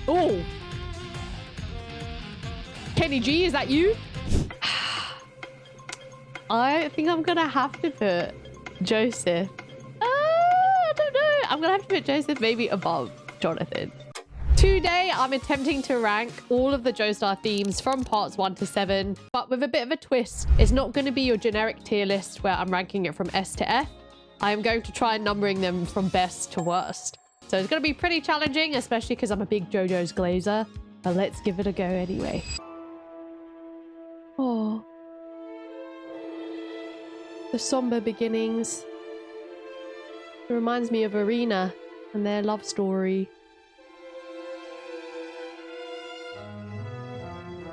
Oh. Kenny G, is that you? I think I'm gonna have to put Joseph. I don't know. I'm gonna have to put Joseph maybe above Jonathan. Today, I'm attempting to rank all of the Joestar themes from parts 1 to 7, but with a bit of a twist. It's not going to be your generic tier list where I'm ranking it from S to F. I am going to try numbering them from best to worst. So it's going to be pretty challenging, especially because I'm a big JoJo's glazer. But let's give it a go anyway. Oh. The somber beginnings. It reminds me of Arena and their love story.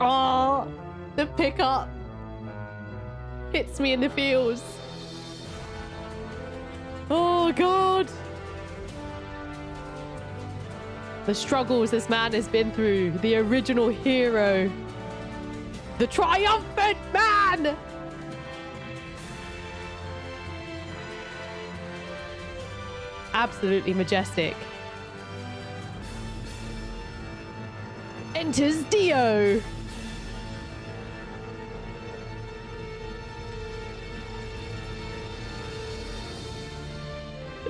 Oh, the pickup hits me in the feels. Oh, God. The struggles this man has been through. The original hero. The triumphant man. Absolutely majestic. Enters Dio.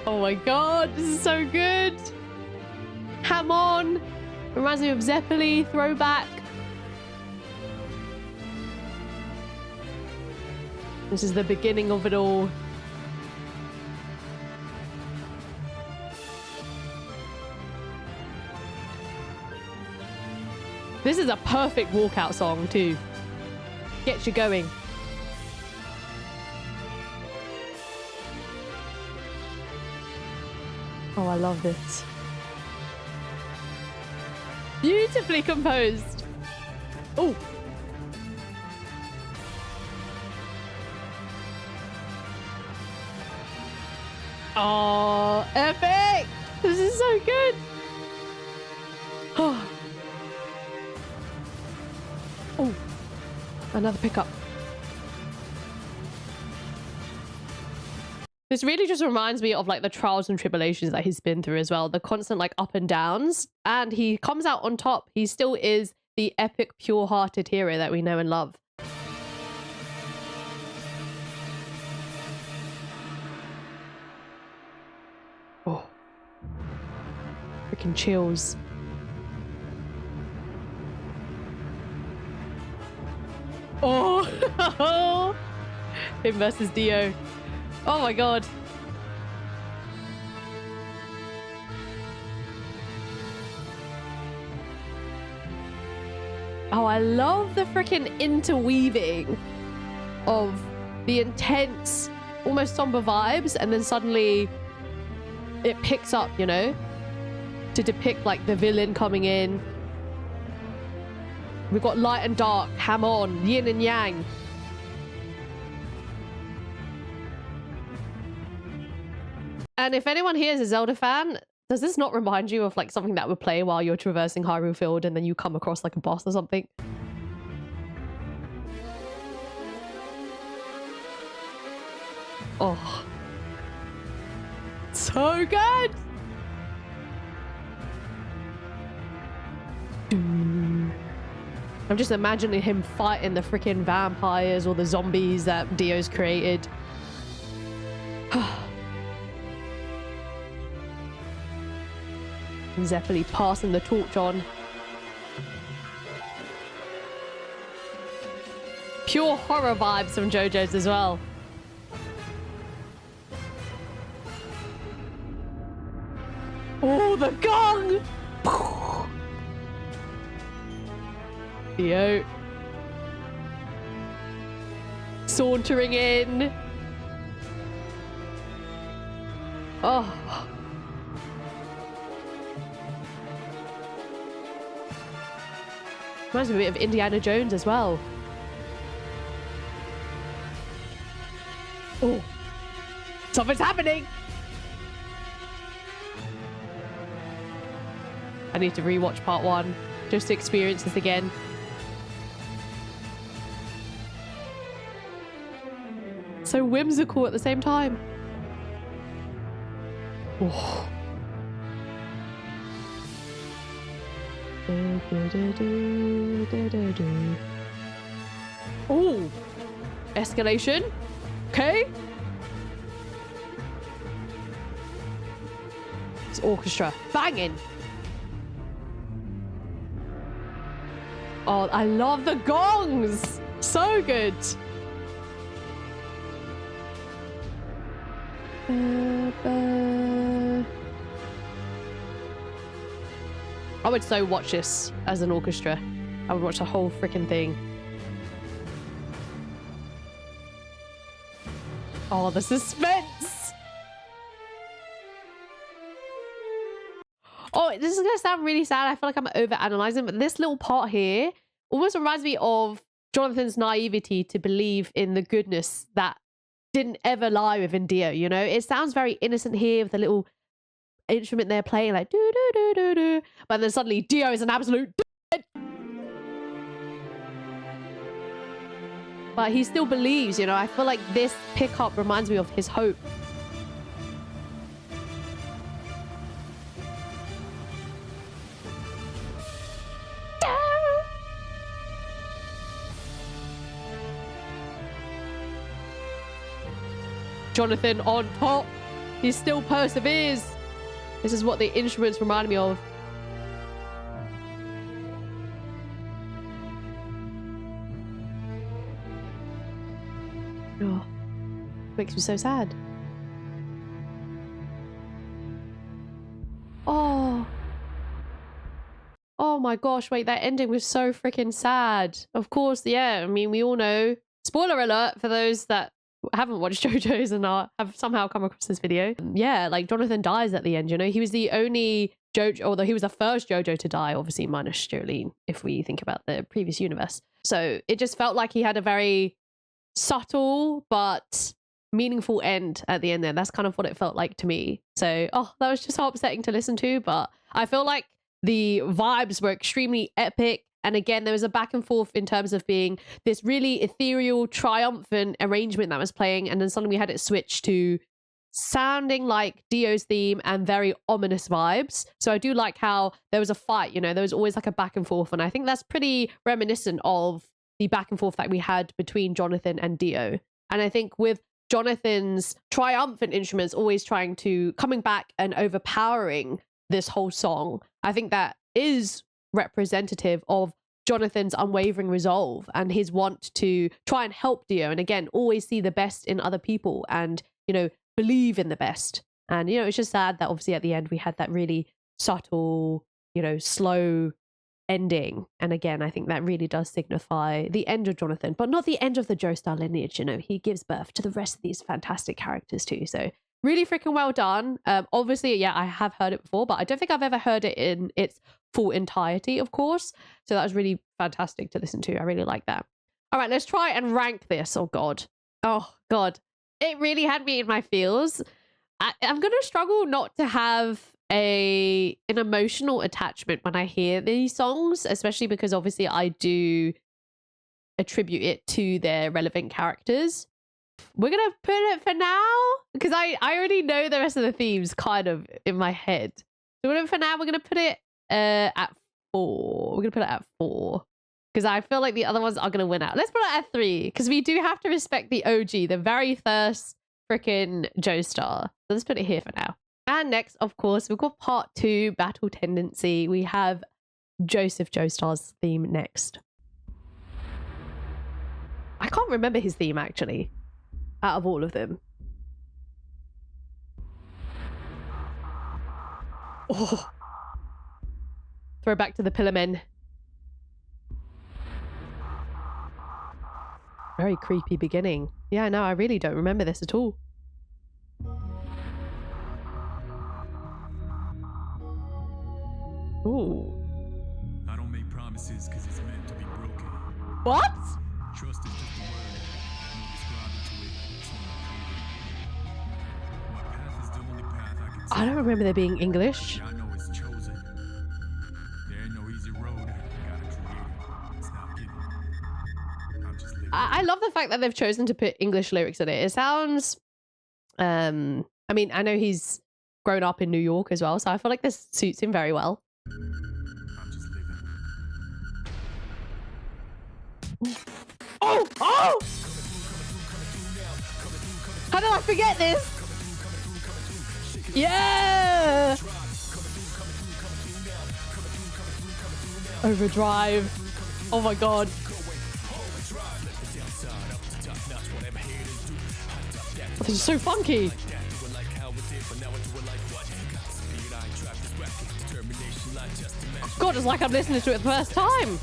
Oh my god, this is so good. Hamon. Reminds me of Zeppeli, throwback. This is the beginning of it all. This is a perfect walkout song too. Gets you going. Oh, I love this. Beautifully composed. Oh. Oh, epic. This is so good. Oh. Oh, another pickup. This really just reminds me of like the trials and tribulations that he's been through as well. The constant like up and downs. And he comes out on top. He still is the epic, pure-hearted hero that we know and love. Oh. Freaking chills. Oh. Him versus Dio. Oh my god. Oh, I love the freaking interweaving of the intense, almost somber vibes, and then suddenly it picks up, you know, to depict like the villain coming in. We've got light and dark, Hamon, yin and yang. And if anyone here is a Zelda fan, does this not remind you of like something that would play while you're traversing Hyrule Field and then you come across like a boss or something? Oh. So good! I'm just imagining him fighting the freaking vampires or the zombies that Dio's created. Zeppeli passing the torch on. Pure horror vibes from JoJo's as well. Oh, the gong! Dio. Sauntering in. Oh. Reminds me a bit of Indiana Jones as well. Oh. Something's happening! I need to rewatch part 1 just to experience this again. So whimsical at the same time. Oh. Oh, escalation. Okay. It's orchestra banging. Oh, I love the gongs. So good. I would so watch this as an orchestra. I would watch the whole freaking thing. Oh, the suspense. Oh, this is going to sound really sad. I feel like I'm over-analyzing, but this little part here almost reminds me of Jonathan's naivety to believe in the goodness that didn't ever lie within Dio, you know? It sounds very innocent here with the little instrument they're playing, like do-do-do-do-do. But then suddenly Dio is an absolute dead. But he still believes, you know? I feel like this pickup reminds me of his hope. Jonathan on top. He still perseveres. This is what the instruments remind me of. Oh, makes me so sad. Oh. Oh my gosh, wait, that ending was so freaking sad. Of course, yeah, I mean, we all know. Spoiler alert for those that haven't watched JoJo's and have somehow come across this video. Yeah, like Jonathan dies at the end, you know? He was the only JoJo, although he was the first JoJo to die, obviously minus Jolyne, if we think about the previous universe. So it just felt like he had a very subtle but meaningful end at the end there. That's kind of what it felt like to me. So, oh, that was just so upsetting to listen to, but I feel like the vibes were extremely epic. And again, there was a back and forth in terms of being this really ethereal, triumphant arrangement that was playing. And then suddenly we had it switch to sounding like Dio's theme and very ominous vibes. So I do like how there was a fight, you know, there was always like a back and forth. And I think that's pretty reminiscent of the back and forth that we had between Jonathan and Dio. And I think with Jonathan's triumphant instruments always coming back and overpowering this whole song, I think that is representative of Jonathan's unwavering resolve and his want to try and help Dio, and again always see the best in other people and, you know, believe in the best. And, you know, it's just sad that obviously at the end we had that really subtle, you know, slow ending. And again, I think that really does signify the end of Jonathan, but not the end of the Joestar lineage. You know, he gives birth to the rest of these fantastic characters too. So really freaking well done. Obviously, yeah, I have heard it before, but I don't think I've ever heard it in its full entirety, of course. So that was really fantastic to listen to. I really like that. All right, let's try and rank this. Oh, God. Oh, God. It really had me in my feels. I'm going to struggle not to have an emotional attachment when I hear these songs, especially because obviously I do attribute it to their relevant characters. We're gonna put it for now because I already know the rest of the themes kind of in my head. So for now we're gonna put it at 4. We're gonna put it at 4 because I feel like the other ones are gonna win out. Let's put it at 3 because we do have to respect the OG, the very first freaking Joestar. So let's put it here for now. And next, of course, we've got part 2, Battle Tendency. We have Joseph Joestar's theme next. I can't remember his theme actually. Out of all of them. Oh. Throw back to the Pillar Men. Very creepy beginning. Yeah, no, I really don't remember this at all. Ooh. I don't make promises because it's meant to be broken. What? Trust is just a word. No describing to it. It's only proven. My path is the only path I can take. I don't remember there being English. I know it's chosen. There ain't no easy road. You gotta create it. It's not given. I'm just living. I love the fact that they've chosen to put English lyrics in it. It sounds, I mean, I know he's grown up in New York as well, so I feel like this suits him very well. I'm just living. Oh! Oh! How did I forget this? Yeah! Overdrive. Oh my god. This is so funky. God, it's like I'm listening to it the first time.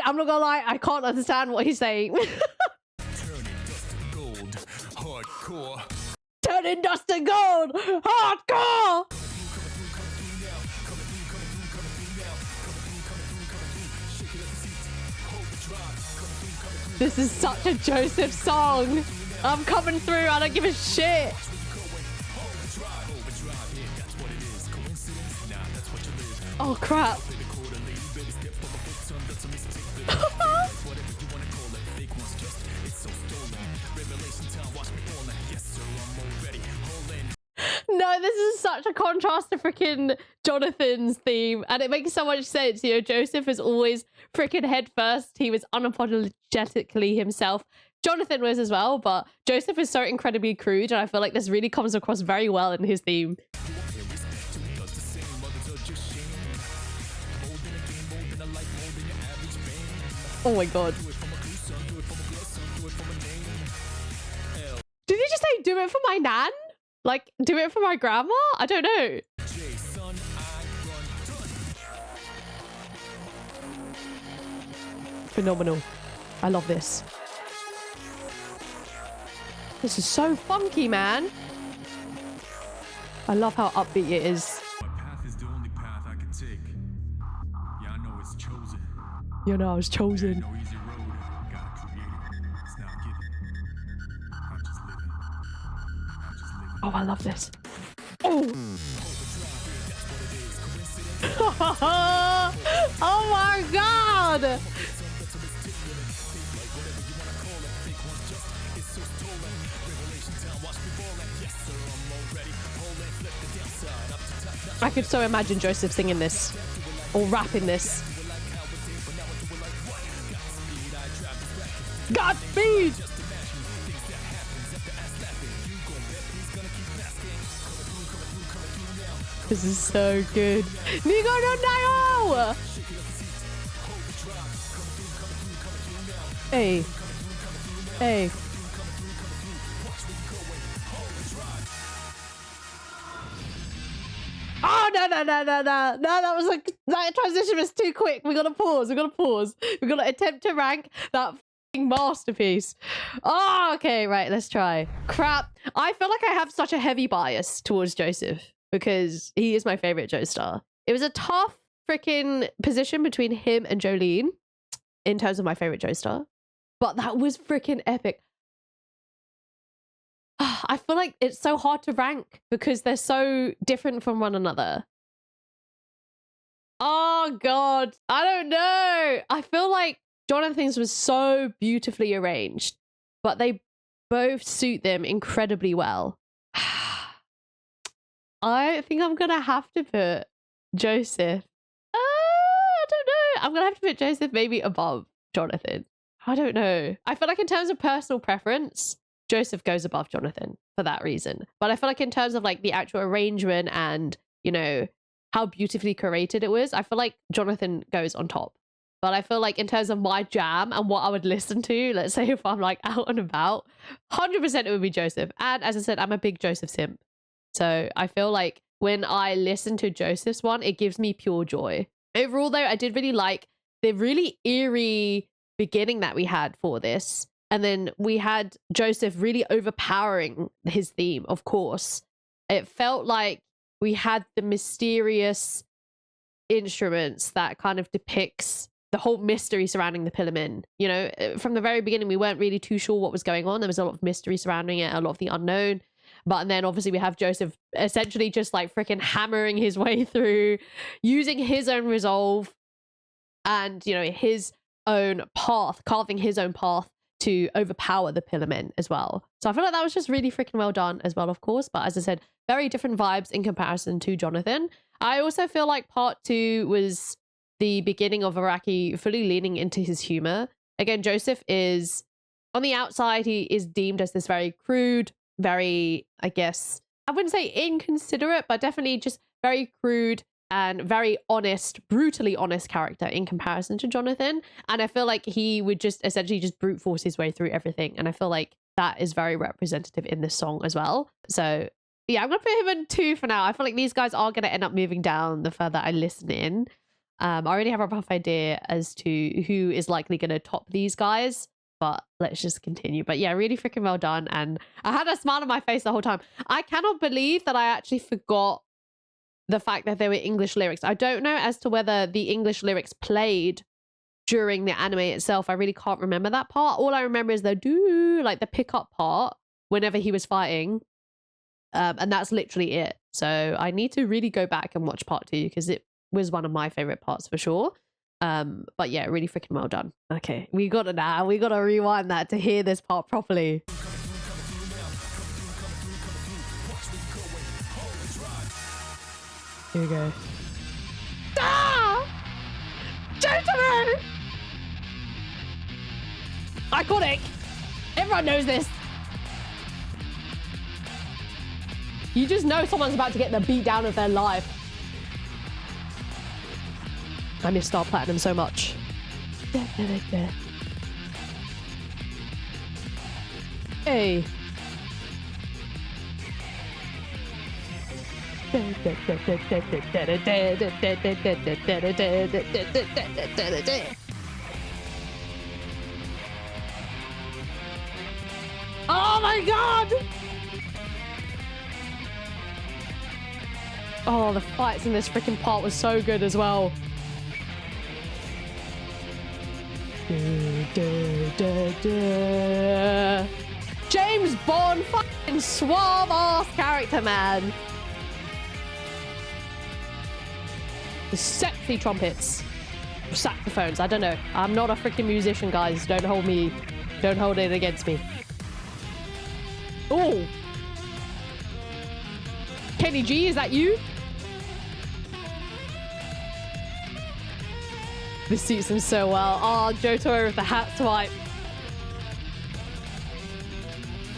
I'm not gonna lie, I can't understand what he's saying. Turning dust to gold, hardcore. This is such a Joseph song. I'm coming through. I don't give a shit. Oh crap. No, this is such a contrast to freaking Jonathan's theme, and it makes so much sense. You know, Joseph is always freaking head first. He was unapologetically himself. Jonathan was as well, but Joseph is so incredibly crude, and I feel like this really comes across very well in his theme. Oh my god. Did he just say do it for my nan? Like, do it for my grandma? I don't know. Phenomenal. I love this. This is so funky, man. I love how upbeat it is. My path is the only path I can take. Yeah, I know it's chosen. You know, I was chosen. No easy road. Gotta create it. It's not given. I'm just living. I'm just living. Oh, I love this. Oh. Oh my god. I could so imagine Joseph singing this or rapping this. Godspeed! This is so good. Nigo no Nayo! Hey. Hey. Oh, no, that was like, that transition was too quick. We gotta pause. We gotta attempt to rank that fucking masterpiece. Oh, okay, right, let's try. Crap. I feel like I have such a heavy bias towards Joseph because he is my favorite Joestar. It was a tough freaking position between him and Jolyne in terms of my favorite Joestar, but that was freaking epic. I feel like it's so hard to rank because they're so different from one another. Oh god, I don't know. I feel like Jonathan's was so beautifully arranged, but they both suit them incredibly well. I think I'm gonna have to put Joseph. I don't know. I'm gonna have to put Joseph maybe above Jonathan. I don't know. I feel like in terms of personal preference, Joseph goes above Jonathan for that reason. But I feel like in terms of like the actual arrangement and, you know, how beautifully curated it was, I feel like Jonathan goes on top. But I feel like in terms of my jam and what I would listen to, let's say if I'm like out and about, 100% it would be Joseph. And as I said, I'm a big Joseph simp. So I feel like when I listen to Joseph's one, it gives me pure joy. Overall though, I did really like the really eerie beginning that we had for this. And then we had Joseph really overpowering his theme, of course. It felt like we had the mysterious instruments that kind of depicts the whole mystery surrounding the Pillarmen. You know, from the very beginning, we weren't really too sure what was going on. There was a lot of mystery surrounding it, a lot of the unknown. But then obviously we have Joseph essentially just like freaking hammering his way through, using his own resolve and, you know, his own path, carving his own path to overpower the Pillar Men as well. So I feel like that was just really freaking well done as well, of course. But as I said, very different vibes in comparison to Jonathan. I also feel like part 2 was the beginning of Araki fully leaning into his humor. Again, Joseph is, on the outside, he is deemed as this very crude, very, I guess, I wouldn't say inconsiderate, but definitely just very crude and very honest, brutally honest character in comparison to Jonathan. And I feel like he would just essentially just brute force his way through everything. And I feel like that is very representative in this song as well. So yeah, I'm going to put him in 2 for now. I feel like these guys are going to end up moving down the further I listen in. I already have a rough idea as to who is likely going to top these guys, but let's just continue. But yeah, really freaking well done. And I had a smile on my face the whole time. I cannot believe that I actually forgot the fact that there were English lyrics. I don't know as to whether the English lyrics played during the anime itself. I really can't remember that part. All I remember is the do, like the pickup part whenever he was fighting. And that's literally it. So I need to really go back and watch part 2 because it was one of my favorite parts for sure. But yeah, really freaking well done. Okay, we got to rewind that to hear this part properly. Here we go. Ah! Jotaro! Iconic! Everyone knows this. You just know someone's about to get the beat down of their life. I miss Star Platinum so much. Hey. Oh my god! Oh, the fights in this freaking part was so good as well. James Bond, fucking suave ass character, man. The sexy trumpets, saxophones. I don't know. I'm not a freaking musician, guys. Don't hold it against me. Oh, Kenny G, is that you? This suits him so well. Oh, Jotaro with the hat swipe.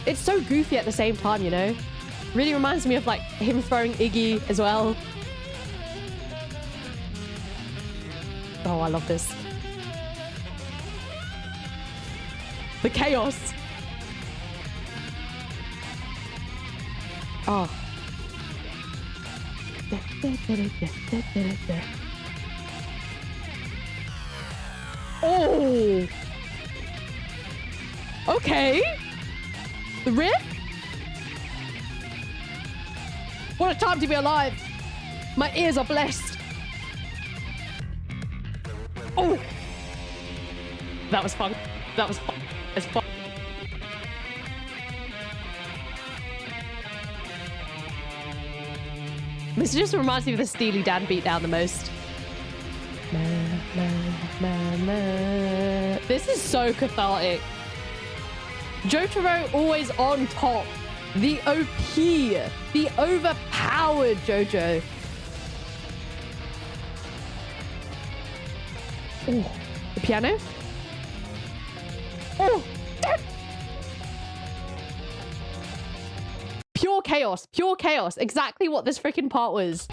It's so goofy at the same time, you know? Really reminds me of like him throwing Iggy as well. Oh, I love this. The chaos. Oh. Oh. Okay. The riff? What a time to be alive. My ears are blessed. Oh. That was fun. That was fun. It's fun. This just reminds me of the Steely Dan beatdown the most. This is so cathartic. Jotaro always on top. The OP. The overpowered JoJo. Oh, the piano. Oh, pure chaos. Pure chaos. Exactly what this freaking part was.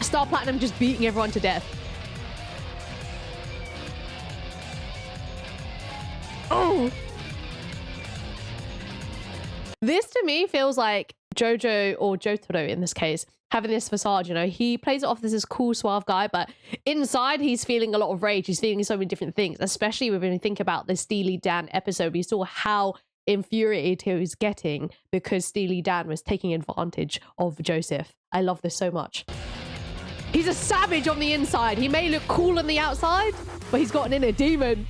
Star Platinum just beating everyone to death. Oh. This to me feels like JoJo, or Jotaro in this case, having this facade, you know, he plays it off as this cool, suave guy, but inside he's feeling a lot of rage. He's feeling so many different things, especially when you think about the Steely Dan episode. We saw how infuriated he was getting because Steely Dan was taking advantage of Joseph. I love this so much. He's a savage on the inside. He may look cool on the outside, but he's got an inner demon.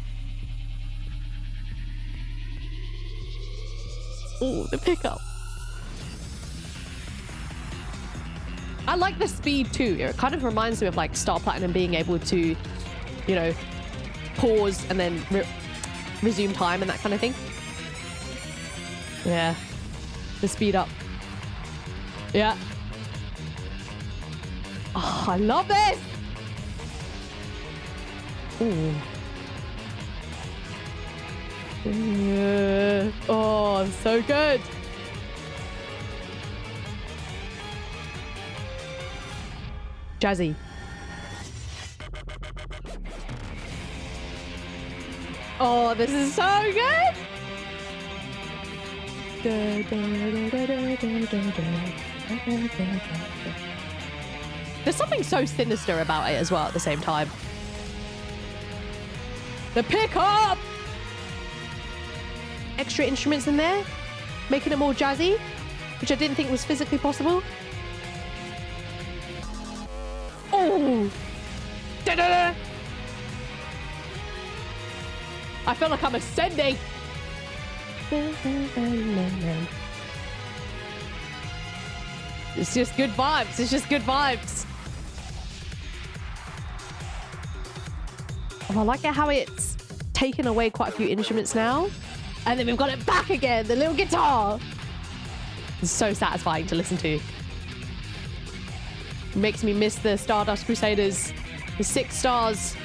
Oh, the pickup. I like the speed too. It kind of reminds me of like Star Platinum being able to, you know, pause and then resume time and that kind of thing. Yeah. The speed up. Yeah. Oh, I love this. Ooh. Yeah. Oh, so good. Jazzy. Oh, this is so good. There's something so sinister about it as well at the same time. The pickup! Extra instruments in there, making it more jazzy, which I didn't think was physically possible. Oh! Da-da-da! I feel like I'm ascending. It's just good vibes. It's just good vibes. Oh, I like it how it's taken away quite a few instruments now. And then we've got it back again, the little guitar. It's so satisfying to listen to. Makes me miss the Stardust Crusaders, the 6 stars.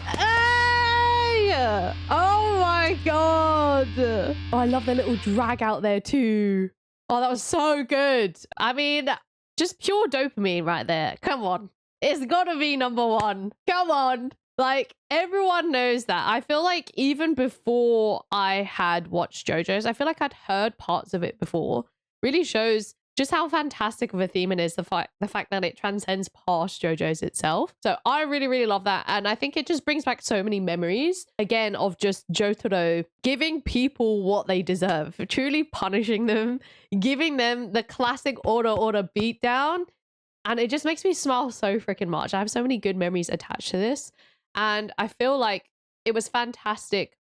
Hey! Oh my god. Oh, I love the little drag out there too. Oh, that was so good. I mean, just pure dopamine right there. Come on. It's gotta be #1. Come on. Like, everyone knows that. I feel like even before I had watched JoJo's, I feel like I'd heard parts of it before. Really shows just how fantastic of a theme it is, the fact that it transcends past JoJo's itself. So I really, really love that. And I think it just brings back so many memories, again, of just Jotaro giving people what they deserve, truly punishing them, giving them the classic order beatdown. And it just makes me smile so freaking much. I have so many good memories attached to this. And I feel like it was fantastic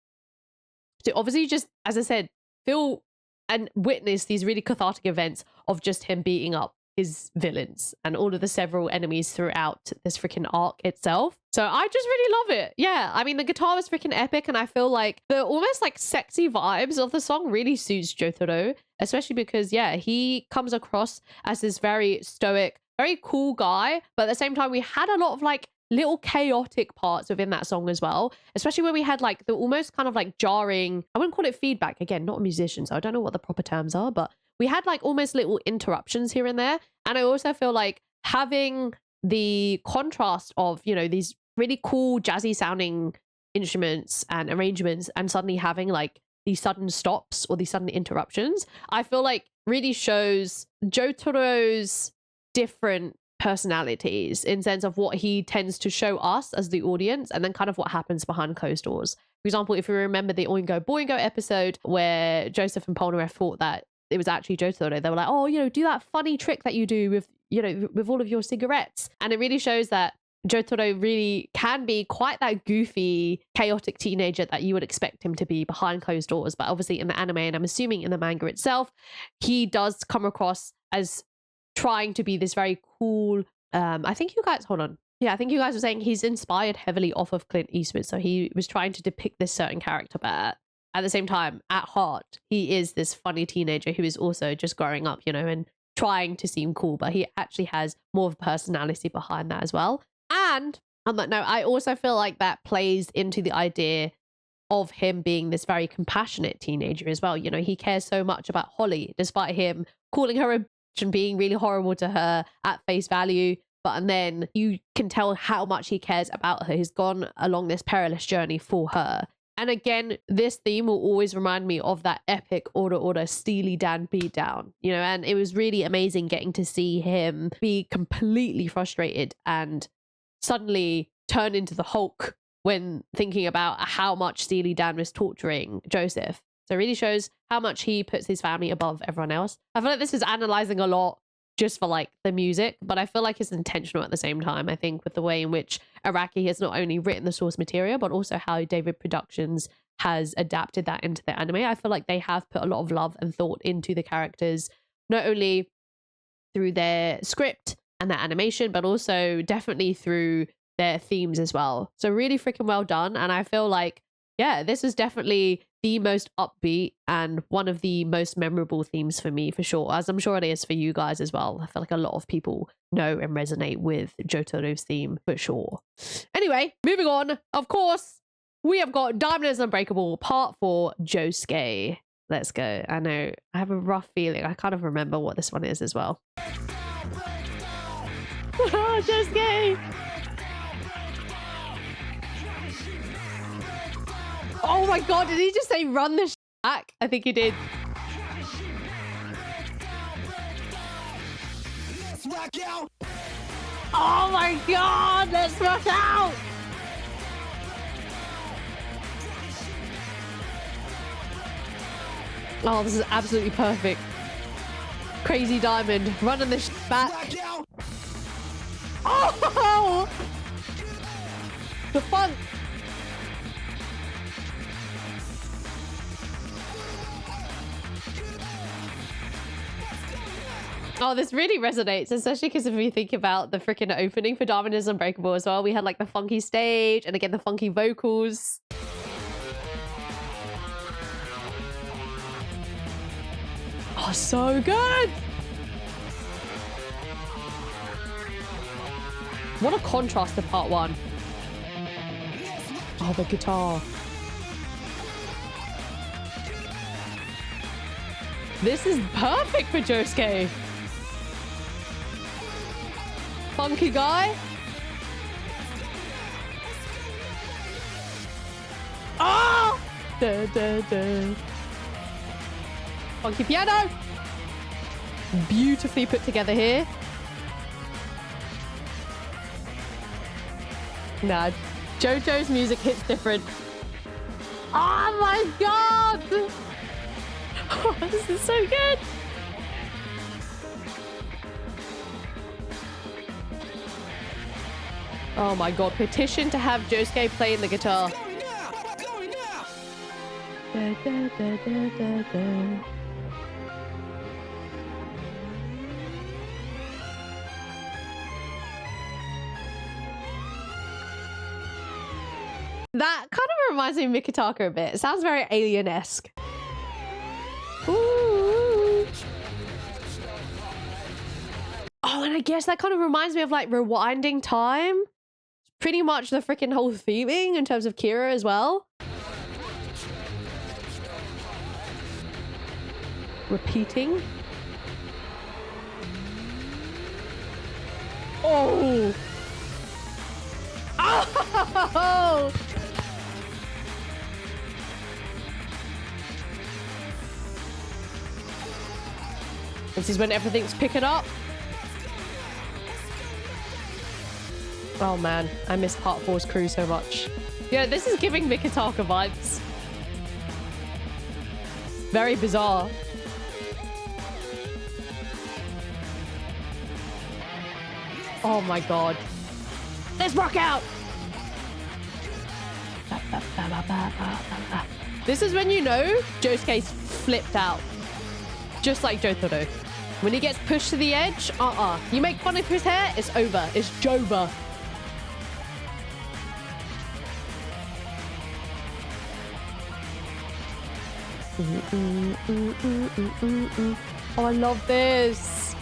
to obviously just, as I said, feel and witness these really cathartic events of just him beating up his villains and all of the several enemies throughout this freaking arc itself. So I just really love it. Yeah, I mean, the guitar was freaking epic, and I feel like the almost like sexy vibes of the song really suits Jotaro, especially because, yeah, he comes across as this very stoic, very cool guy, but at the same time, we had a lot of like little chaotic parts within that song as well, especially when we had like the almost kind of like jarring, I wouldn't call it feedback, again, not a musician, so I don't know what the proper terms are, but we had like almost little interruptions here and there. And I also feel like having the contrast of, you know, these really cool jazzy sounding instruments and arrangements and suddenly having like these sudden stops or these sudden interruptions, I feel like really shows Jotaro's different personalities in sense of what he tends to show us as the audience and then kind of what happens behind closed doors. For example, if you remember the Oingo Boingo episode where Joseph and Polnareff thought that it was actually Jotaro, they were like, oh, you know, do that funny trick that you do with, you know, with all of your cigarettes. And it really shows that Jotaro really can be quite that goofy, chaotic teenager that you would expect him to be behind closed doors. But obviously in the anime, and I'm assuming in the manga itself, he does come across as trying to be this very cool, I think you guys, hold on. Yeah, I think you guys were saying he's inspired heavily off of Clint Eastwood. So he was trying to depict this certain character, but at the same time, at heart, he is this funny teenager who is also just growing up, you know, and trying to seem cool, but he actually has more of a personality behind that as well. And on that note, I also feel like that plays into the idea of him being this very compassionate teenager as well. You know, he cares so much about Holly, despite him calling her a bitch and being really horrible to her at face value. But and then you can tell how much he cares about her. He's gone along this perilous journey for her. And again, this theme will always remind me of that epic Order Steely Dan beatdown, you know, and it was really amazing getting to see him be completely frustrated and suddenly turn into the Hulk when thinking about how much Steely Dan was torturing Joseph. So it really shows how much he puts his family above everyone else. I feel like this is analyzing a lot just for like the music, but I feel like it's intentional at the same time. I think with the way in which Araki has not only written the source material, but also how David Productions has adapted that into the anime. I feel like they have put a lot of love and thought into the characters, not only through their script and their animation, but also definitely through their themes as well. So really freaking well done. And I feel like, yeah, this is definitely the most upbeat and one of the most memorable themes for me, for sure, as I'm sure it is for you guys as well. I feel like a lot of people know and resonate with Jotaro's theme for sure. Anyway, moving on. Of course, we have got Diamond is Unbreakable Part 4, Josuke. Let's go. I know, I have a rough feeling. I kind of remember what this one is as well. Josuke! Oh my god, did he just say run the back? I think he did. Oh my god, let's rock out! Oh, this is absolutely perfect. Crazy Diamond, running the back. Oh! The funk! Oh, this really resonates, especially because if we think about the freaking opening for Diamond is Unbreakable as well, we had like the funky stage and again the funky vocals. Oh, so good! What a contrast to part 1. Oh, the guitar. This is perfect for Josuke. Funky guy. Oh! Da, da, da. Funky piano. Beautifully put together here. Nah, JoJo's music hits different. Oh my god! Oh, this is so good. Oh my god, petition to have Josuke playing the guitar. Da, da, da, da, da, da. That kind of reminds me of Mikitaka a bit. It sounds very alien-esque. Ooh. Oh, and I guess that kind of reminds me of like rewinding time. Pretty much the freaking whole theming in terms of Kira as well. Repeating. Oh! Oh! This is when everything's picking up. Oh man, I miss Part 4's crew so much. Yeah, this is giving Mikitaka vibes. Very bizarre. Oh my god. Let's rock out! This is when you know Josuke's flipped out. Just like Jotaro. When he gets pushed to the edge, you make fun of his hair, it's over. It's Joba. Oh, I love this.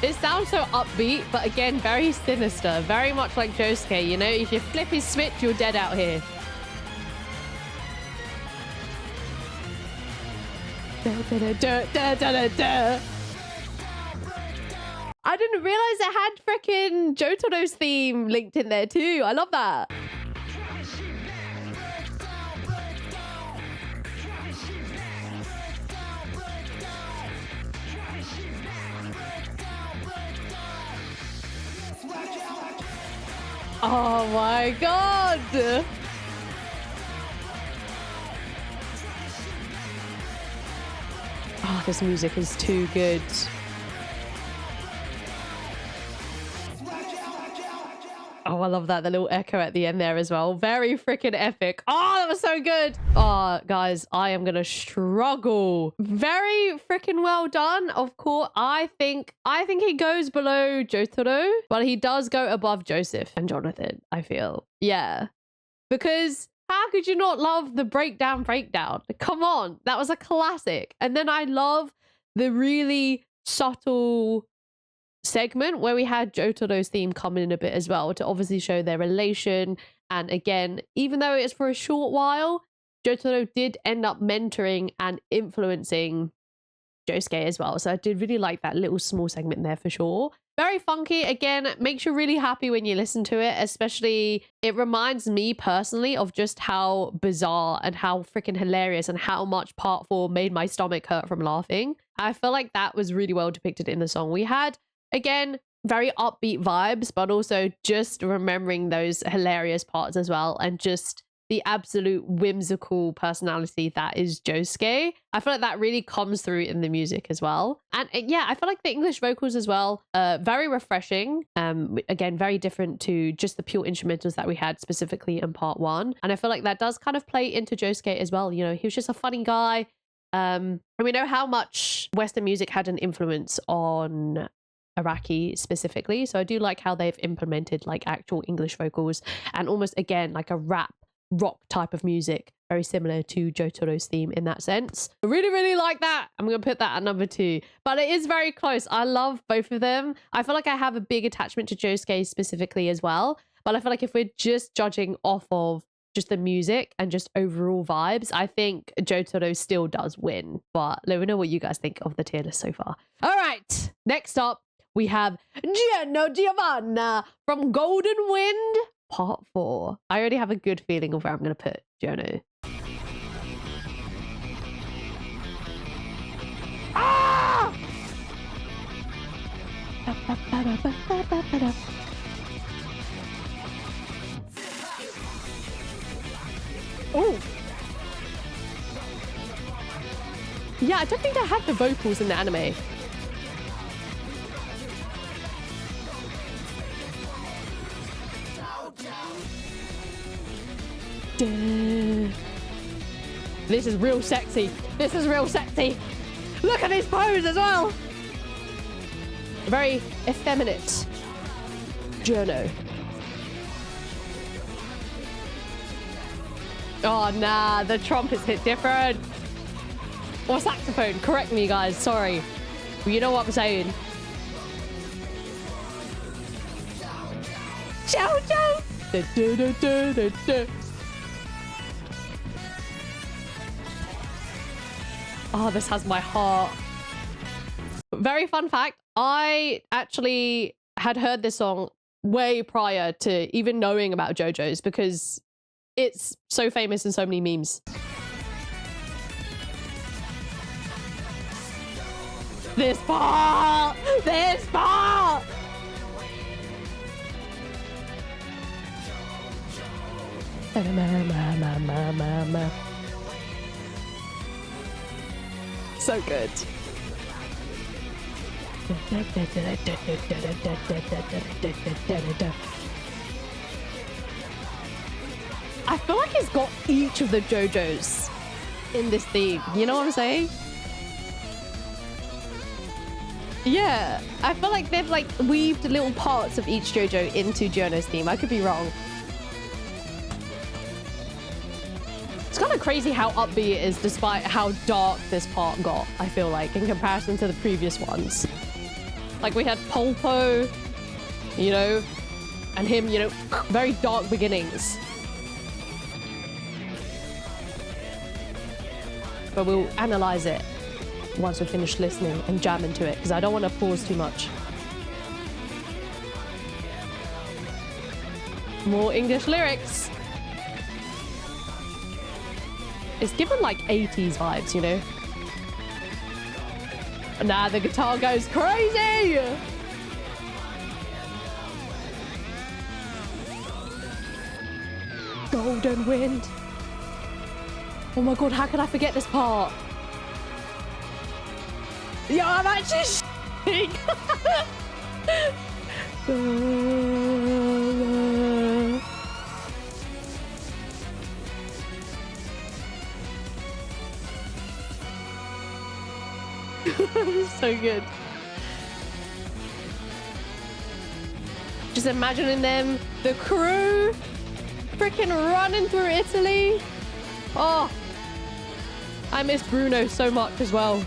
It sounds so upbeat, but again, very sinister. Very much like Josuke, you know? If you flip his switch, you're dead out here. I didn't realize it had freaking Jotaro's theme linked in there too. I love that. Oh my god! Oh, this music is too good. Oh, I love that. The little echo at the end there as well. Very freaking epic. Oh, that was so good. Oh, guys, I am going to struggle. Very freaking well done. Of course, I think he goes below Jotaro, but he does go above Joseph and Jonathan, I feel. Yeah. Because how could you not love the breakdown? Come on. That was a classic. And then I love the really subtle segment where we had Jotaro's theme come in a bit as well to obviously show their relation. And again, even though it's for a short while, Jotaro did end up mentoring and influencing Josuke as well. So I did really like that little small segment there for sure. Very funky. Again, makes you really happy when you listen to it, especially it reminds me personally of just how bizarre and how freaking hilarious and how much part 4 made my stomach hurt from laughing. I feel like that was really well depicted in the song. We had, again, very upbeat vibes, but also just remembering those hilarious parts as well, and just the absolute whimsical personality that is Josuke. I feel like that really comes through in the music as well. And yeah, I feel like the English vocals as well, very refreshing. Again, very different to just the pure instrumentals that we had specifically in part 1. And I feel like that does kind of play into Josuke as well. You know, he was just a funny guy. And we know how much Western music had an influence on Iraqi specifically. So I do like how they've implemented like actual English vocals and almost, again, like a rap rock type of music, very similar to Jotaro's theme in that sense. I really like that. I'm gonna put that at number 2, but it is very close. I love both of them. I feel like I have a big attachment to Josuke specifically as well, but I feel like if we're just judging off of just the music and just overall vibes, I think Jotaro still does win. But let me know what you guys think of the tier list so far. All right, next up we have Giovanna from Golden Wind Part 4. I already have a good feeling of where I'm going to put Giorno. Ah! Oh! Yeah, I don't think I have the vocals in the anime. This is real sexy. This is real sexy. Look at his pose as well. Very effeminate. Giorno. Oh, nah. The trumpets hit different. Or saxophone. Correct me, guys. Sorry. But you know what I'm saying. JoJo. Oh, this has my heart. Very fun fact. I actually had heard this song way prior to even knowing about JoJo's because it's so famous in so many memes. This part! This part! So good. I feel like he's got each of the JoJo's in this theme. You know what I'm saying? Yeah, I feel like they've like weaved little parts of each JoJo into Giorno's theme. I could be wrong. It's kind of crazy how upbeat it is despite how dark this part got, I feel like, in comparison to the previous ones. Like we had Polpo, you know, and him, you know, very dark beginnings. But we'll analyze it once we finish listening and jam into it, because I don't want to pause too much. More English lyrics. It's given like 80s vibes, you know? Nah, the guitar goes crazy! Golden Wind. Oh my god, how could I forget this part? Yo, I'm actually shitting. So good. Just imagining them, the crew, freaking running through Italy. Oh, I miss Bruno so much as well.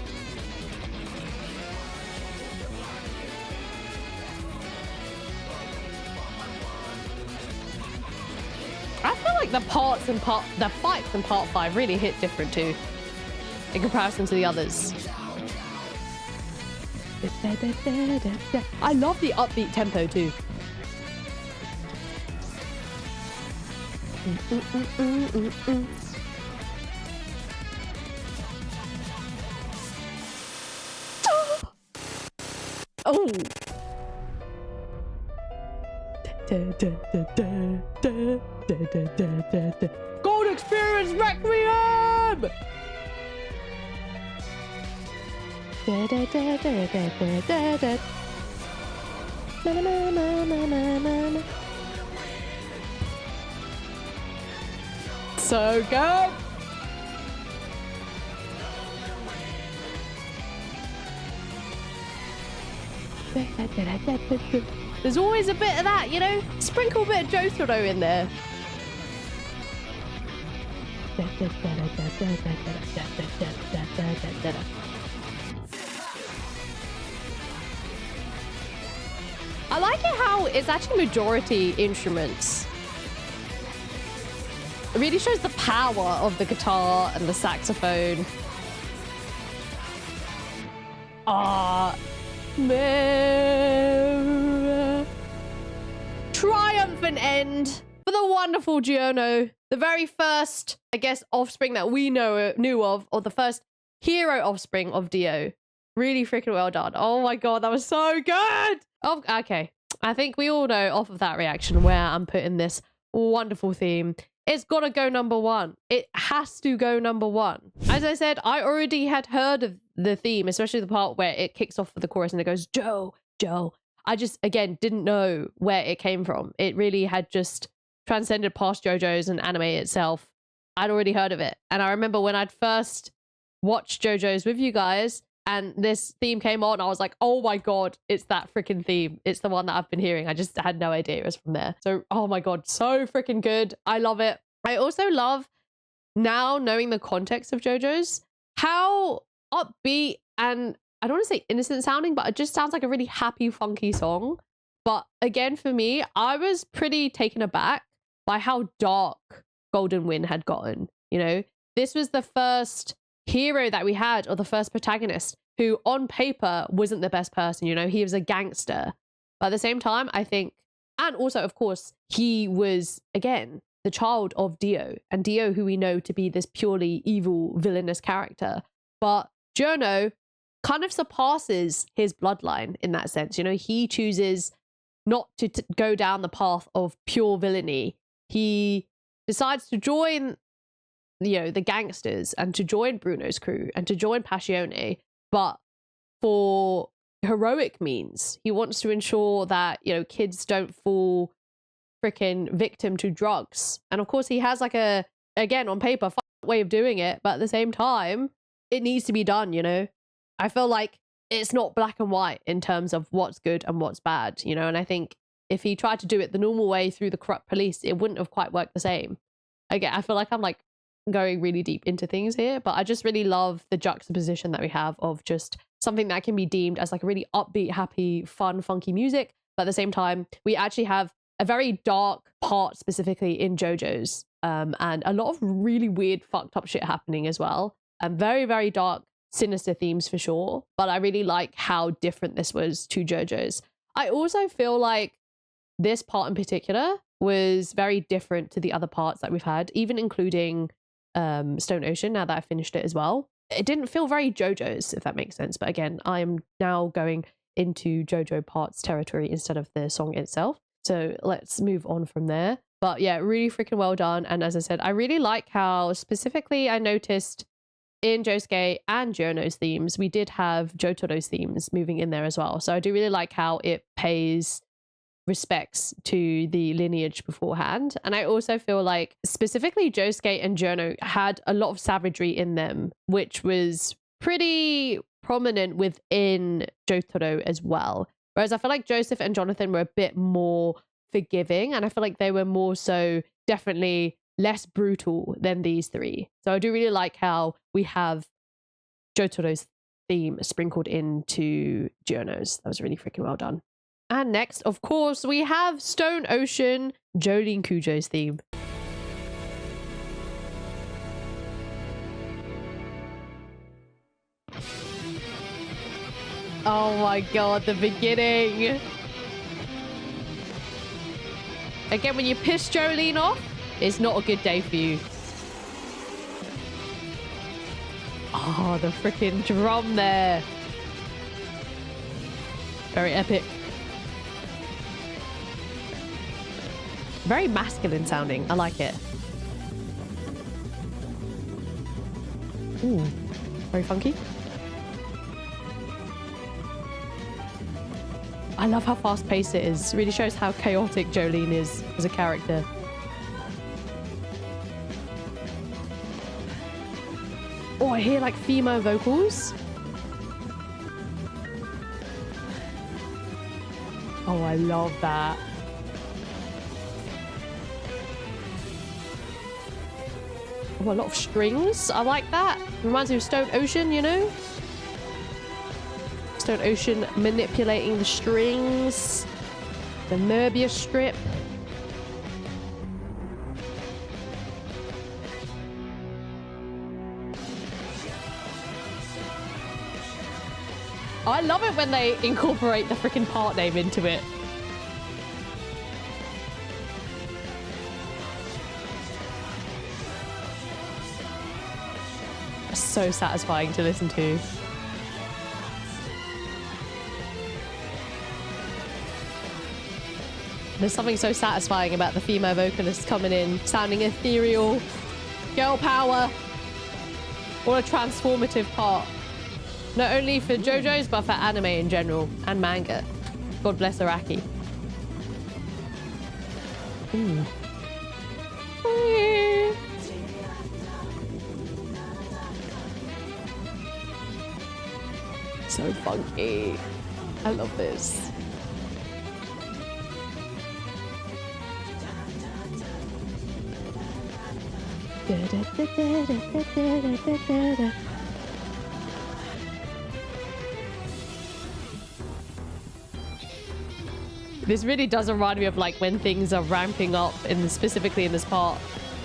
I feel like the fights in part 5 really hit different too, in comparison to the others. I love the upbeat tempo too. Oh. Gold Experience Requiem! So good! There's always a bit of that, you know? Sprinkle a bit of Jotaro in there. I like it how it's actually majority instruments. It really shows the power of the guitar and the saxophone. Ah, man. Triumphant end for the wonderful Giorno. The very first, I guess, offspring that we knew of, or the first hero offspring of Dio. Really freaking well done. Oh my god, that was so good. Oh, okay. I think we all know off of that reaction where I'm putting this wonderful theme. It's gotta go number 1. It has to go number 1. As I said, I already had heard of the theme, especially the part where it kicks off with the chorus and it goes, Joe, Joe. I just, again, didn't know where it came from. It really had just transcended past JoJo's and anime itself. I'd already heard of it. And I remember when I'd first watched JoJo's with you guys and this theme came on, I was like, oh my god, it's that freaking theme. It's the one that I've been hearing. I just had no idea it was from there. So, oh my god, so freaking good. I love it. I also love, now knowing the context of JoJo's, how upbeat and, I don't want to say innocent sounding, but it just sounds like a really happy, funky song. But again, for me, I was pretty taken aback by how dark Golden Wind had gotten. You know, this was the first hero that we had, or the first protagonist who on paper wasn't the best person. You know, he was a gangster, but at the same time, I think, and also of course, he was again the child of Dio, and Dio who we know to be this purely evil villainous character. But Giorno kind of surpasses his bloodline in that sense. You know, he chooses not to go down the path of pure villainy. He decides to join, you know, the gangsters and to join Bruno's crew and to join Passione, but for heroic means. He wants to ensure that, you know, kids don't fall freaking victim to drugs. And of course he has like a, again, on paper, way of doing it, but at the same time, it needs to be done, you know? I feel like it's not black and white in terms of what's good and what's bad, you know? And I think if he tried to do it the normal way through the corrupt police, it wouldn't have quite worked the same. Again, I feel like I'm like going really deep into things here, but I just really love the juxtaposition that we have of just something that can be deemed as like a really upbeat, happy, fun, funky music. But at the same time, we actually have a very dark part specifically in JoJo's, and a lot of really weird, fucked up shit happening as well. And very, very dark, sinister themes for sure. But I really like how different this was to JoJo's. I also feel like this part in particular was very different to the other parts that we've had, even including Stone Ocean, now that I've finished it as well. It didn't feel very JoJo's, if that makes sense. But again, I am now going into JoJo parts territory instead of the song itself. So let's move on from there. But yeah, really freaking well done. And as I said, I really like how specifically I noticed in Josuke and Giorno's themes, we did have Jotaro's themes moving in there as well. So I do really like how it pays respects to the lineage beforehand. And I also feel like specifically Josuke and Giorno had a lot of savagery in them, which was pretty prominent within Jotaro as well. Whereas I feel like Joseph and Jonathan were a bit more forgiving, and I feel like they were more so definitely less brutal than these three. So I do really like how we have Jotaro's theme sprinkled into Giorno's. That was really freaking well done. And next, of course, we have Stone Ocean, Jolyne Cujoh's theme. Oh my god, the beginning. Again, when you piss Jolyne off, it's not a good day for you. Oh, the freaking drum there. Very epic. Very masculine sounding. I like it. Ooh, very funky. I love how fast paced it is. It really shows how chaotic Jolyne is as a character. Oh, I hear like female vocals. Oh, I love that. Oh, a lot of strings. I like that. Reminds me of Stone Ocean, you know? Stone Ocean manipulating the strings. The Möbius strip. I love it when they incorporate the freaking part name into it. So satisfying to listen to. There's something so satisfying about the female vocalist coming in, sounding ethereal, girl power. What a transformative part. Not only for JoJo's, but for anime in general and manga. God bless Araki. Ooh. So funky. I love this. This really does remind me of like when things are ramping up, specifically in this part,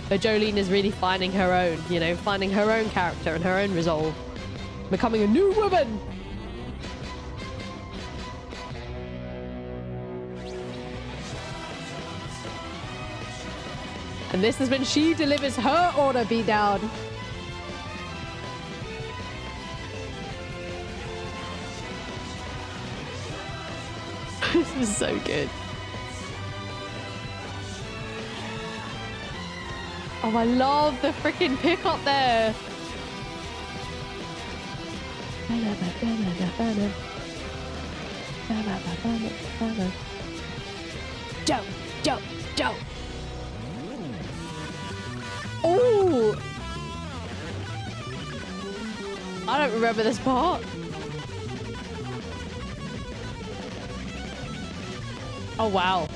where Jolyne is really finding her own, you know, finding her own character and her own resolve, becoming a new woman. And this is when she delivers her order beatdown. This is so good. Oh, I love the freaking pickup there. Joe. Oh! I don't remember this part. Oh, wow.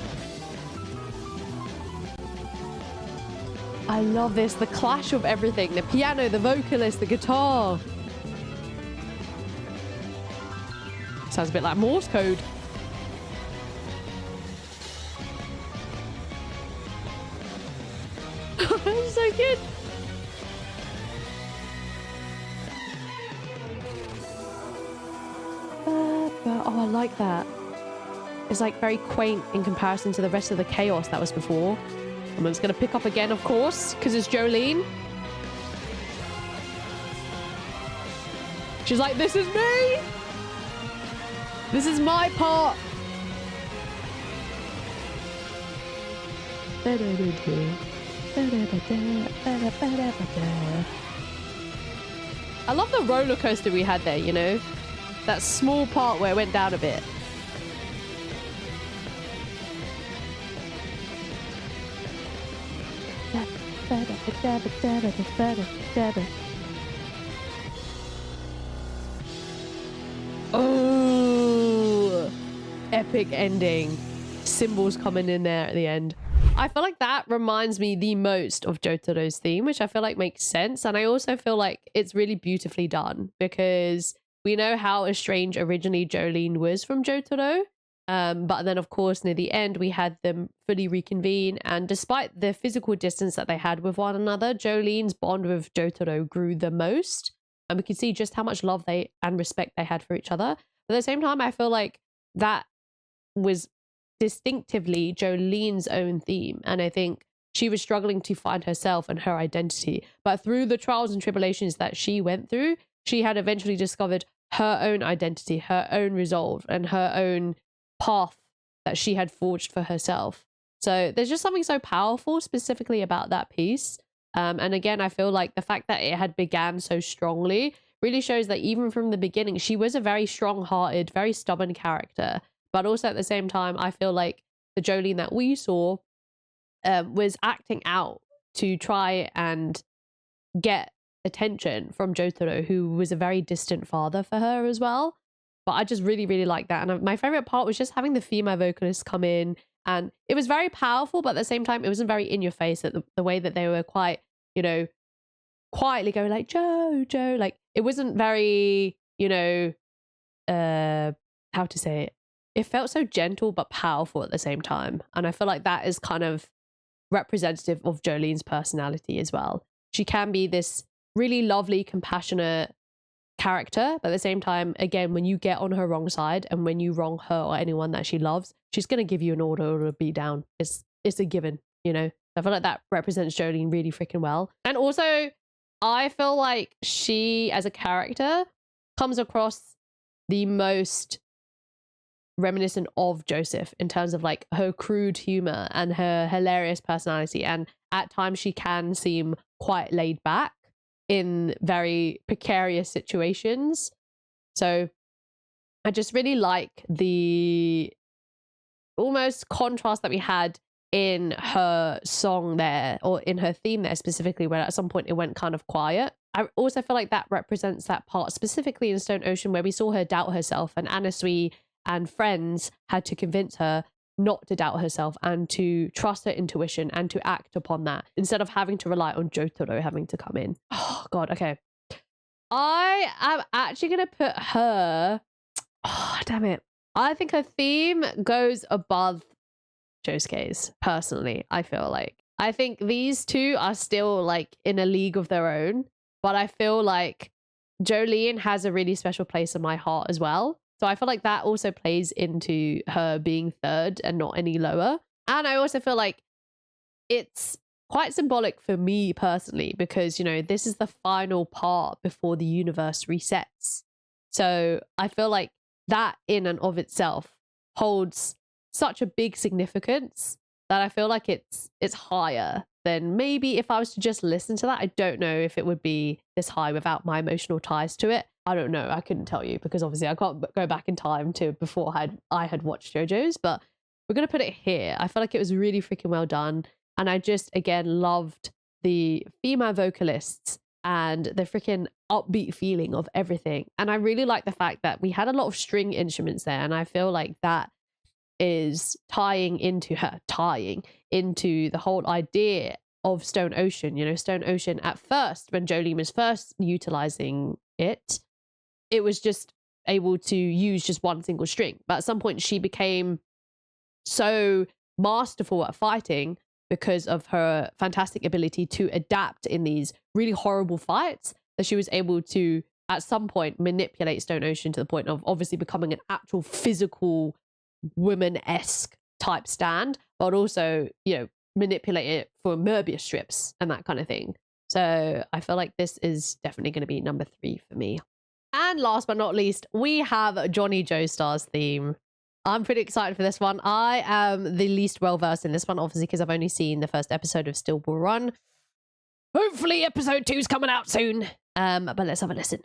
I love this. The clash of everything. The piano, the vocalist, the guitar. Sounds a bit like Morse code. That's so good. Oh, I like that. It's like very quaint in comparison to the rest of the chaos that was before. And it's going to pick up again, of course, because it's Jolyne. She's like, this is me. This is my part. I love the roller coaster we had there, you know? That small part where it went down a bit. epic ending. Symbols coming in there at the end. I feel like that reminds me the most of Jotaro's theme, which I feel like makes sense. And I also feel like it's really beautifully done because we know how estranged originally Jolyne was from Jotaro. But then, of course, near the end, we had them fully reconvene. And despite the physical distance that they had with one another, Jolyne's bond with Jotaro grew the most. And we could see just how much love and respect they had for each other. But at the same time, I feel like that was distinctively Jolyne's own theme. And I think she was struggling to find herself and her identity. But through the trials and tribulations that she went through, she had eventually discovered her own identity, her own resolve, and her own path that she had forged for herself. So there's just something so powerful specifically about that piece. And again, I feel like the fact that it had began so strongly really shows that even from the beginning, she was a very strong-hearted, very stubborn character. But also at the same time, I feel like the Jolyne that we saw was acting out to try and get attention from Jotaro, who was a very distant father for her as well. But I just really, really like that. And my favorite part was just having the female vocalists come in. And it was very powerful, but at the same time, it wasn't very in your face. That the way that they were quite, you know, quietly going like, Jojo. Like, it wasn't very, you know, how to say it. It felt so gentle but powerful at the same time. And I feel like that is kind of representative of Jolyne's personality as well. She can be this really lovely, compassionate character, but at the same time, again, when you get on her wrong side and when you wrong her or anyone that she loves, she's going to give you an order or a beat down. It's a given, you know? I feel like that represents Jolyne really freaking well. And also, I feel like she, as a character, comes across the most reminiscent of Joseph in terms of like her crude humor and her hilarious personality, and at times she can seem quite laid back in very precarious situations. So I just really like the almost contrast that we had in her song there, or in her theme there specifically, where at some point it went kind of quiet. I also feel like that represents that part specifically in Stone Ocean where we saw her doubt herself, and Anasui and friends had to convince her not to doubt herself and to trust her intuition and to act upon that instead of having to rely on Jotaro having to come in. Oh god, okay. I am actually gonna put her, oh damn it, I think her theme goes above Josuke's personally. I feel like I think these two are still like in a league of their own, but I feel like Jolyne has a really special place in my heart as well. So I feel like that also plays into her being third and not any lower. And I also feel like it's quite symbolic for me personally because, you know, this is the final part before the universe resets. So I feel like that in and of itself holds such a big significance that I feel like it's higher than maybe if I was to just listen to that. I don't know if it would be this high without my emotional ties to it. I don't know. I couldn't tell you because obviously I can't go back in time to before I had watched JoJo's, but we're going to put it here. I feel like it was really freaking well done. And I just, again, loved the female vocalists and the freaking upbeat feeling of everything. And I really like the fact that we had a lot of string instruments there. And I feel like that is tying into the whole idea of Stone Ocean. You know, Stone Ocean at first, when Jolyne was first utilizing it, it was just able to use just one single string. But at some point she became so masterful at fighting because of her fantastic ability to adapt in these really horrible fights that she was able to, at some point, manipulate Stone Ocean to the point of obviously becoming an actual physical woman-esque type stand, but also, you know, manipulate it for Möbius strips and that kind of thing. So I feel like this is definitely going to be number 3 for me. And last but not least, we have Johnny Joestar's theme. I'm pretty excited for this one. I am the least well-versed in this one, obviously, because I've only seen the first episode of Still Will Run. Hopefully episode 2 is coming out soon. But let's have a listen.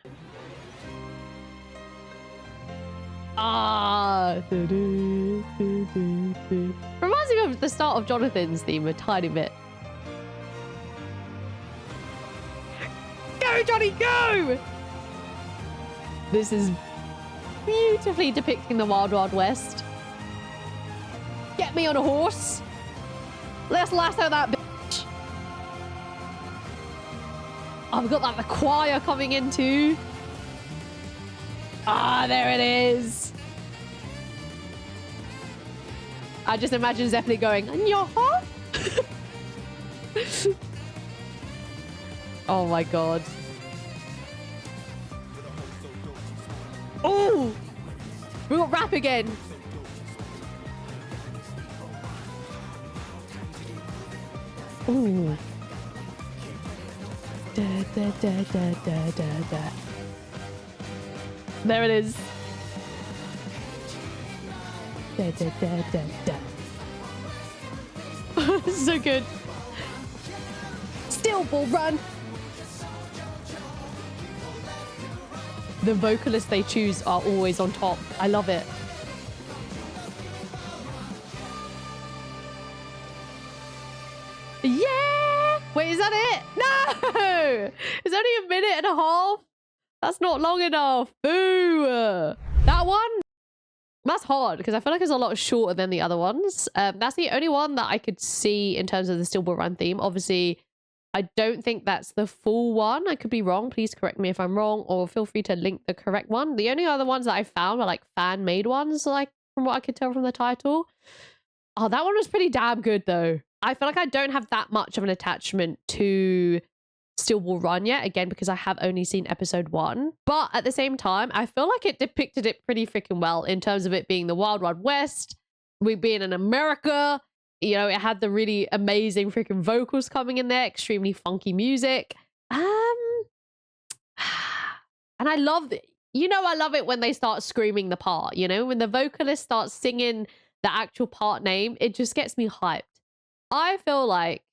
Reminds me of the start of Jonathan's theme a tiny bit. Go, Johnny, go! This is beautifully depicting the Wild Wild West. Get me on a horse. Let's lasso that bitch. Oh, we've got like the choir coming in too. Ah, there it is. I just imagine Zeppeli going, Nyoho? Oh my god. Oh! We got rap again. Ooh. Da, da, da, da, da, da, da. There it is. Da, da, da, da, da. This is so good. Still ball run. The vocalists they choose are always on top. I love it. Yeah! Wait, is that it? No! It's only a minute and a half. That's not long enough. Boo! That one? That's hard because I feel like it's a lot shorter than the other ones. That's the only one that I could see in terms of the Still Ball Run theme. Obviously, I don't think that's the full one. I could be wrong. Please correct me if I'm wrong, or feel free to link the correct one. The only other ones that I found were like fan-made ones, like from what I could tell from the title. Oh, that one was pretty damn good though. I feel like I don't have that much of an attachment to Still Ball Run yet, again, because I have only seen episode 1. But at the same time, I feel like it depicted it pretty freaking well in terms of it being the Wild Wild West, we being in America. You know, it had the really amazing freaking vocals coming in there, extremely funky music. And I love it. You know, I love it when they start screaming the part, you know, when the vocalist starts singing the actual part name, it just gets me hyped. I feel like,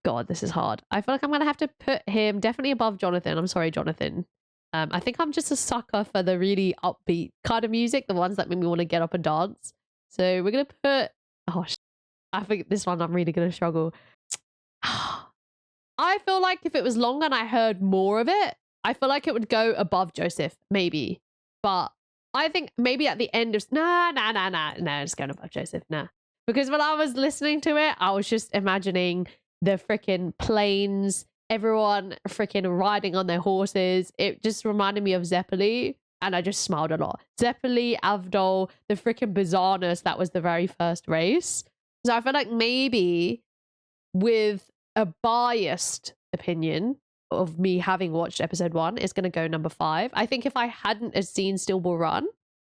God, this is hard. I feel like I'm going to have to put him definitely above Jonathan. I'm sorry, Jonathan. I think I'm just a sucker for the really upbeat kind of music, the ones that make me want to get up and dance. So we're going to put, oh, I think this one I'm really going to struggle. I feel like if it was longer and I heard more of it, I feel like it would go above Joseph, maybe. But I think maybe at the end of, no, it's going above Joseph, nah. Because when I was listening to it, I was just imagining the freaking planes, everyone freaking riding on their horses. It just reminded me of Zeppeli, and I just smiled a lot. Zeppeli, Avdol, the freaking bizarreness that was the very first race. So I feel like maybe with a biased opinion of me having watched episode 1, it's going to go number 5. I think if I hadn't seen Still Ball Run,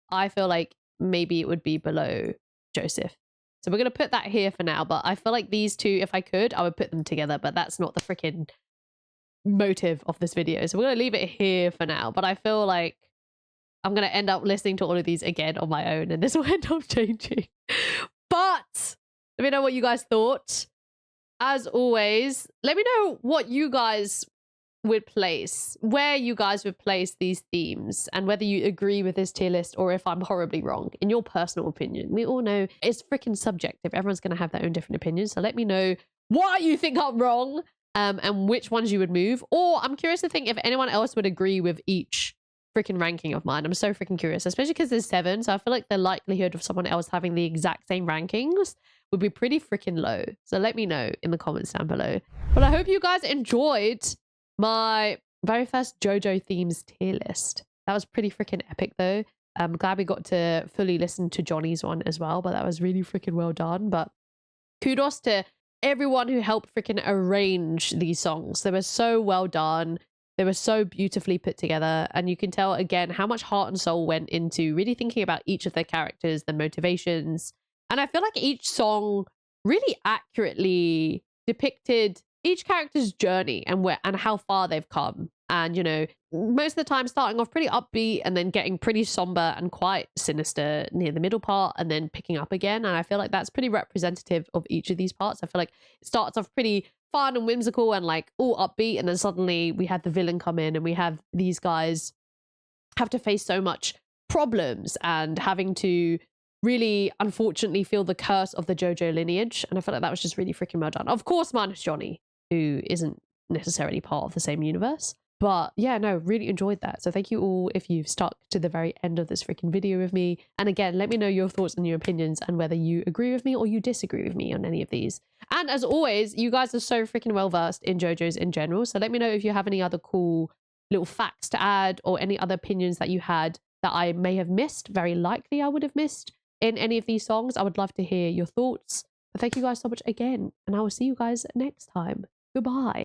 I feel like maybe it would be below Joseph. So we're going to put that here for now, but I feel like these two, if I could, I would put them together, but that's not the freaking motive of this video. So we're going to leave it here for now, but I feel like I'm going to end up listening to all of these again on my own, and this will end up changing. But let me know what you guys thought. As always, let me know what you guys would place, where you guys would place these themes, and whether you agree with this tier list or if I'm horribly wrong in your personal opinion. We all know it's freaking subjective. Everyone's going to have their own different opinions. So let me know why you think I'm wrong, and which ones you would move. Or I'm curious to think if anyone else would agree with each freaking ranking of mine. I'm so freaking curious, especially because there's 7. So I feel like the likelihood of someone else having the exact same rankings would be pretty freaking low. So let me know in the comments down below. But I hope you guys enjoyed my very first JoJo themes tier list. That was pretty freaking epic though. I'm glad we got to fully listen to Johnny's one as well, but that was really freaking well done. But kudos to everyone who helped freaking arrange these songs. They were so well done. They were so beautifully put together. And you can tell again how much heart and soul went into really thinking about each of their characters, their motivations. And I feel like each song really accurately depicted each character's journey and where and how far they've come. And, you know, most of the time starting off pretty upbeat and then getting pretty somber and quite sinister near the middle part and then picking up again. And I feel like that's pretty representative of each of these parts. I feel like it starts off pretty fun and whimsical and like all upbeat, and then suddenly we have the villain come in and we have these guys have to face so much problems and having to really unfortunately feel the curse of the JoJo lineage. And I feel like that was just really freaking well done. Of course, minus Johnny, who isn't necessarily part of the same universe. But yeah, no, really enjoyed that. So thank you all if you've stuck to the very end of this freaking video with me. And again, let me know your thoughts and your opinions and whether you agree with me or you disagree with me on any of these. And as always, you guys are so freaking well versed in JoJo's in general. So let me know if you have any other cool little facts to add or any other opinions that you had that I may have missed. Very likely I would have missed in any of these songs. I would love to hear your thoughts. But thank you guys so much again. And I will see you guys next time. Goodbye.